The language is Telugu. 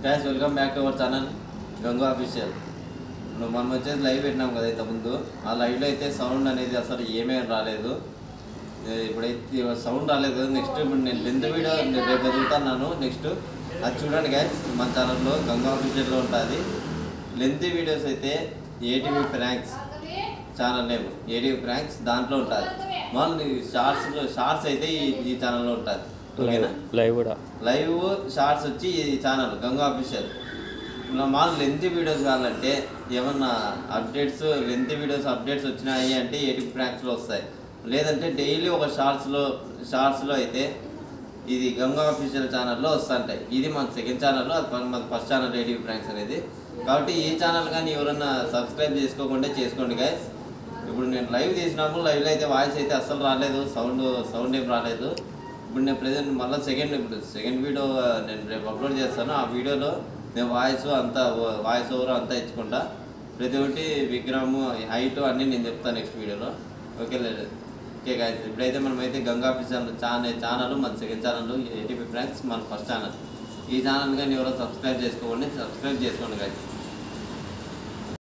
Guys welcome back to our channel Gangu official. మనం వచ్చేసి లైవ్ పెట్టినాం కదా ఇంతకుముందు. ఆ లైవ్లో అయితే సౌండ్ అనేది అసలు ఏమేమి రాలేదు. ఇప్పుడైతే సౌండ్ రాలేదు. నెక్స్ట్ ఇప్పుడు నేను లెంత్ వీడియో రేపు వదులుతున్నాను. నెక్స్ట్ అది చూడండి గైస్, మన ఛానల్లో గంగు ఆఫీషియల్లో ఉంటుంది. లెంత్ వీడియోస్ అయితే ATV pranks channel name ATV pranks దాంట్లో ఉంటుంది. మన షార్ట్స్ అయితే ఈ ఛానల్లో ఉంటుంది. ఓకేనా? లైవ్ షార్ట్స్ వచ్చి ఈ ఛానల్ గంగు ఆఫీషియల్. మాకు లెంత్ వీడియోస్ కావాలంటే ఏమన్నా అప్డేట్స్ లెంత్ వీడియోస్ అప్డేట్స్ వచ్చినాయి అంటే ఏటీవీ ప్రాంక్స్లో వస్తాయి. లేదంటే డైలీ ఒక షార్ట్స్లో అయితే ఇది గంగు ఆఫీషియల్ ఛానల్లో వస్తుంటాయి. ఇది మన సెకండ్ ఛానల్లో, అది మన ఫస్ట్ ఛానల్ ఏటీవీ ప్రాంక్స్ అనేది. కాబట్టి ఈ ఛానల్ కానీ ఎవరన్నా సబ్స్క్రైబ్ చేసుకోకుండా చేసుకోండి గైస్. ఇప్పుడు నేను లైవ్ తీసినాము. లైవ్లో అయితే వాయిస్ అయితే అస్సలు రాలేదు, సౌండ్ ఏం రాలేదు. ఇప్పుడు నేను ప్రజెంట్ మళ్ళీ సెకండ్ వీడియో నేను రేపు అప్లోడ్ చేస్తాను. ఆ వీడియోలో నేను వాయిస్ ఓవర్ అంతా ఇచ్చుకుంటా. ప్రతి ఒక్కటి విగ్రహము హైట్ అన్నీ నేను చెప్తాను నెక్స్ట్ వీడియోలో. ఓకే గాయస్, ఇప్పుడైతే మనమైతే గంగా ఆఫీషియల్ ఛానల్ మన సెకండ్ ఛానల్ ఏటీవీ ప్రాంక్స్ మన ఫస్ట్ ఛానల్. ఈ ఛానల్ కానీ ఎవరో సబ్స్క్రైబ్ చేసుకోండి గాయస్.